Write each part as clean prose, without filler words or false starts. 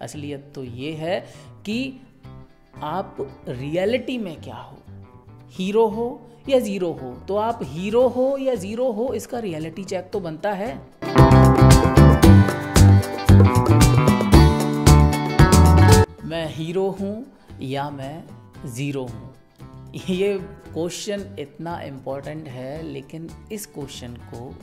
असलियत तो ये है कि आप रियलिटी में क्या हो, हीरो हो या ज़ीरो हो। तो आप हीरो हो या ज़ीरो हो, इसका रियलिटी चेक तो बनता है। मैं हीरो हूँ या मैं ज़ीरो हूँ, ये क्वेश्चन इतना इम्पोर्टेंट है, लेकिन इस क्वेश्चन को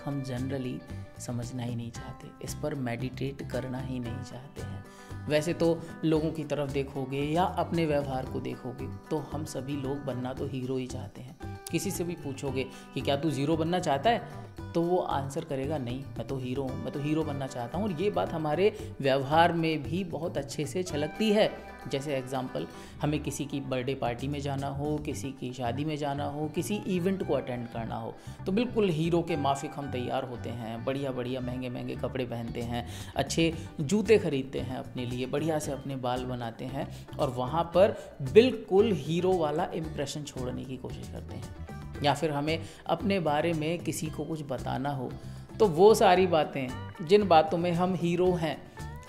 हम जनरली समझना ही नहीं चाहते, इस पर मेडिटेट करना ही नहीं चाहते हैं। वैसे तो लोगों की तरफ देखोगे या अपने व्यवहार को देखोगे तो हम सभी लोग बनना तो हीरो ही चाहते हैं। किसी से भी पूछोगे कि क्या तू ज़ीरो बनना चाहता है, तो वो आंसर करेगा नहीं, मैं तो हीरो हूँ, मैं तो हीरो बनना चाहता हूँ। और ये बात हमारे व्यवहार में भी बहुत अच्छे से झलकती है। जैसे एग्जांपल, हमें किसी की बर्थडे पार्टी में जाना हो, किसी की शादी में जाना हो, किसी इवेंट को अटेंड करना हो, तो बिल्कुल हीरो के माफिक हम तैयार होते हैं, बढ़िया बढ़िया महंगे महंगे कपड़े पहनते हैं, अच्छे जूते खरीदते हैं अपने लिए, बढ़िया से अपने बाल बनाते हैं और वहाँ पर बिल्कुल हीरो वाला इम्प्रेशन छोड़ने की कोशिश करते हैं। या फिर हमें अपने बारे में किसी को कुछ बताना हो, तो वो सारी बातें जिन बातों में हम हीरो हैं,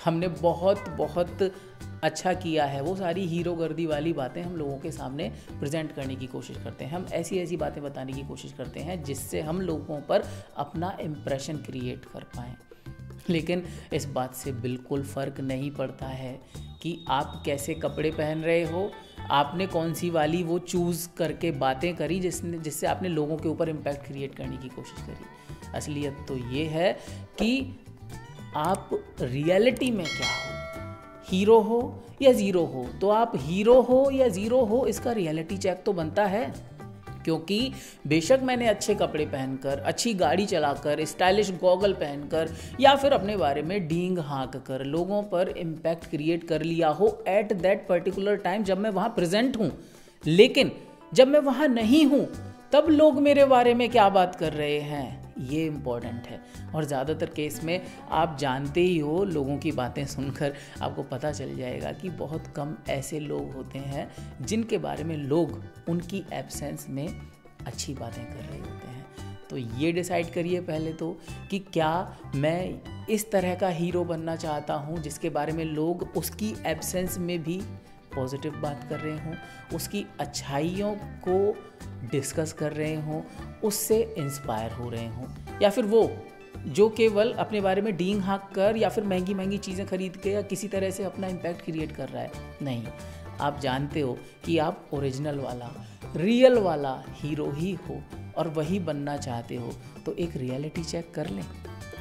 हमने बहुत बहुत अच्छा किया है, वो सारी हीरो गर्दी वाली बातें हम लोगों के सामने प्रेजेंट करने की कोशिश करते हैं। हम ऐसी ऐसी बातें बताने की कोशिश करते हैं जिससे हम लोगों पर अपना इम्प्रेशन क्रिएट कर पाएँ। लेकिन इस बात से बिल्कुल फ़र्क नहीं पड़ता है कि आप कैसे कपड़े पहन रहे हो, आपने कौन सी वाली वो चूज़ करके बातें करी जिससे आपने लोगों के ऊपर इम्पैक्ट क्रिएट करने की कोशिश करी। असलियत तो ये है कि आप रियलिटी में क्या हो, हीरो हो या ज़ीरो हो। तो आप हीरो हो या ज़ीरो हो, इसका रियलिटी चेक तो बनता है। क्योंकि बेशक मैंने अच्छे कपड़े पहनकर, अच्छी गाड़ी चलाकर, स्टाइलिश गॉगल पहनकर या फिर अपने बारे में डींग हाँक कर लोगों पर इम्पैक्ट क्रिएट कर लिया हो एट दैट पर्टिकुलर टाइम जब मैं वहाँ प्रेजेंट हूँ, लेकिन जब मैं वहाँ नहीं हूँ तब लोग मेरे बारे में क्या बात कर रहे हैं, ये इम्पॉर्टेंट है। और ज़्यादातर केस में आप जानते ही हो, लोगों की बातें सुनकर आपको पता चल जाएगा कि बहुत कम ऐसे लोग होते हैं जिनके बारे में लोग उनकी एब्सेंस में अच्छी बातें कर रहे होते हैं। तो ये डिसाइड करिए पहले तो कि क्या मैं इस तरह का हीरो बनना चाहता हूँ जिसके बारे में लोग उसकी एब्सेंस में भी पॉजिटिव बात कर रहे हों, उसकी अच्छाइयों को डिस्कस कर रहे हों, उससे इंस्पायर हो रहे हों, या फिर वो जो केवल अपने बारे में डींग हाँक कर या फिर महंगी महंगी चीज़ें खरीद के या किसी तरह से अपना इम्पैक्ट क्रिएट कर रहा है। नहीं, आप जानते हो कि आप ओरिजिनल वाला, रियल वाला हीरो ही हो और वही बनना चाहते हो, तो एक रियलिटी चेक कर लें।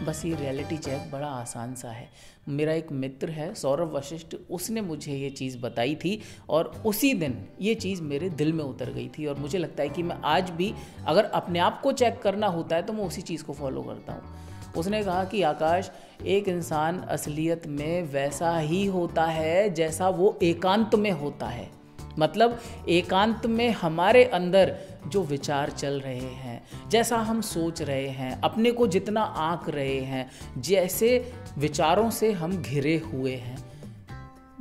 बस ये रियलिटी चेक बड़ा आसान सा है। मेरा एक मित्र है सौरभ वशिष्ठ, उसने मुझे ये चीज़ बताई थी और उसी दिन ये चीज़ मेरे दिल में उतर गई थी। और मुझे लगता है कि मैं आज भी अगर अपने आप को चेक करना होता है तो मैं उसी चीज़ को फॉलो करता हूँ। उसने कहा कि आकाश, एक इंसान असलियत में वैसा ही होता है जैसा वो एकांत में होता है। मतलब एकांत में हमारे अंदर जो विचार चल रहे हैं, जैसा हम सोच रहे हैं, अपने को जितना आंक रहे हैं, जैसे विचारों से हम घिरे हुए हैं,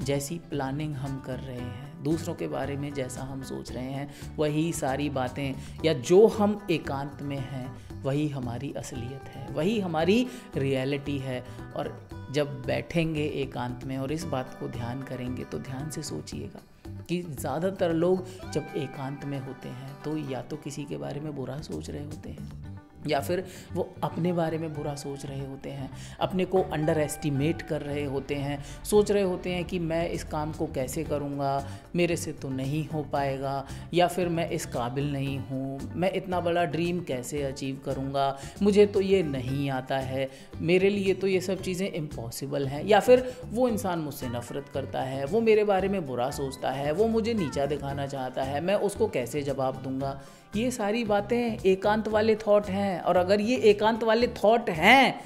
जैसी प्लानिंग हम कर रहे हैं, दूसरों के बारे में जैसा हम सोच रहे हैं, वही सारी बातें या जो हम एकांत में हैं वही हमारी असलियत है, वही हमारी रियलिटी है। और जब बैठेंगे एकांत में और इस बात को ध्यान करेंगे तो ध्यान से सोचिएगा कि ज़्यादातर लोग जब एकांत में होते हैं तो या तो किसी के बारे में बुरा सोच रहे होते हैं या फिर वो अपने बारे में बुरा सोच रहे होते हैं, अपने को अंडर एस्टिमेट कर रहे होते हैं, सोच रहे होते हैं कि मैं इस काम को कैसे करूँगा, मेरे से तो नहीं हो पाएगा, या फिर मैं इस काबिल नहीं हूँ, मैं इतना बड़ा ड्रीम कैसे अचीव करूँगा, मुझे तो ये नहीं आता है, मेरे लिए तो ये सब चीज़ें इम्पॉसिबल हैं, या फिर वो इंसान मुझसे नफ़रत करता है, वो मेरे बारे में बुरा सोचता है, वो मुझे नीचा दिखाना चाहता है, मैं उसको कैसे जवाब दूँगा। ये सारी बातें एकांत वाले थॉट हैं। और अगर ये एकांत वाले थॉट हैं,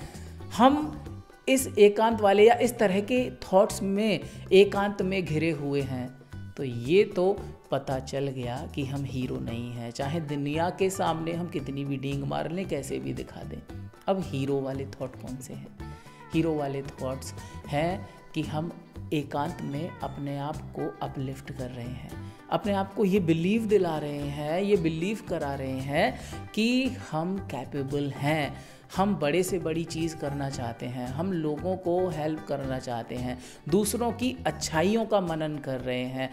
हम इस एकांत वाले या इस तरह के थॉट्स में एकांत में घिरे हुए हैं, तो ये तो पता चल गया कि हम हीरो नहीं हैं, चाहे दुनिया के सामने हम कितनी भी डींग मार लें, कैसे भी दिखा दें। अब हीरो वाले थॉट कौन से हैं? हीरो वाले थॉट्स हैं कि हम एकांत में अपने आप को अपलिफ्ट कर रहे हैं, अपने आप को ये बिलीव दिला रहे हैं, ये बिलीव करा रहे हैं कि हम कैपेबल हैं, हम बड़े से बड़ी चीज़ करना चाहते हैं, हम लोगों को हेल्प करना चाहते हैं, दूसरों की अच्छाइयों का मनन कर रहे हैं।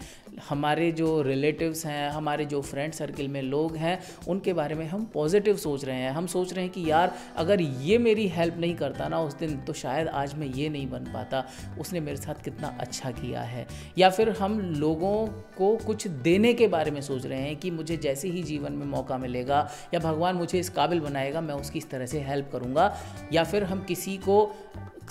हमारे जो रिलेटिव्स हैं, हमारे जो फ्रेंड सर्किल में लोग हैं, उनके बारे में हम पॉजिटिव सोच रहे हैं। हम सोच रहे हैं कि यार अगर ये मेरी हेल्प नहीं करता ना उस दिन, तो शायद आज मैं ये नहीं बन पाता, उसने मेरे साथ कितना अच्छा किया है। या फिर हम लोगों को कुछ देने के बारे में सोच रहे हैं कि मुझे जैसे ही जीवन में मौका मिलेगा या भगवान मुझे इस काबिल बनाएगा, मैं उसकी इस तरह से हेल्प करूँगा। या फिर हम किसी को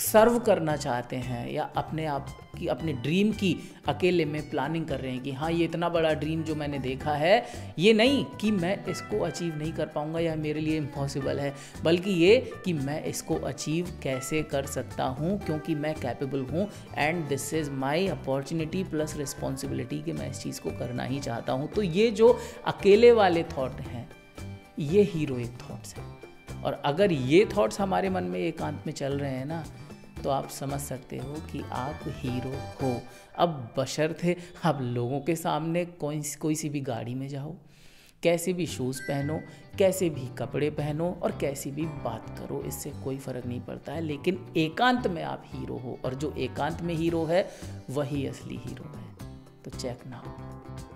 सर्व करना चाहते हैं या अपने आप की, अपने ड्रीम की अकेले में प्लानिंग कर रहे हैं कि हाँ ये इतना बड़ा ड्रीम जो मैंने देखा है, ये नहीं कि मैं इसको अचीव नहीं कर पाऊँगा या मेरे लिए इम्पॉसिबल है, बल्कि ये कि मैं इसको अचीव कैसे कर सकता हूँ, क्योंकि मैं कैपेबल हूँ and this is my opportunity plus responsibility कि मैं इस चीज़ को करना ही चाहता हूँ। तो ये जो अकेले वाले थॉट हैं, ये हीरोइक थॉट्स हैं। और अगर ये थॉट्स हमारे मन में एकांत में चल रहे हैं ना, तो आप समझ सकते हो कि आप हीरो हो। अब बशर्ते आप लोगों के सामने कोई सी भी गाड़ी में जाओ, कैसे भी शूज़ पहनो, कैसे भी कपड़े पहनो और कैसी भी बात करो, इससे कोई फ़र्क नहीं पड़ता है, लेकिन एकांत में आप हीरो हो। और जो एकांत में हीरो है वही असली हीरो है। तो check now.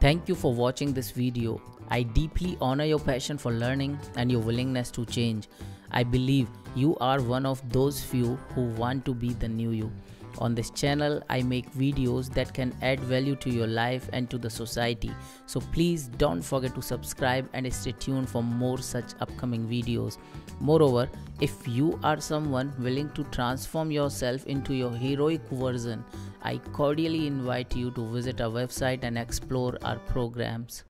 Thank you for watching this video. I deeply honor your passion for learning and your willingness to change. I believe you are one of those few who want to be the new you. On this channel, I make videos that can add value to your life and to the society. So please don't forget to subscribe and stay tuned for more such upcoming videos. Moreover, if you are someone willing to transform yourself into your heroic version, I cordially invite you to visit our website and explore our programs.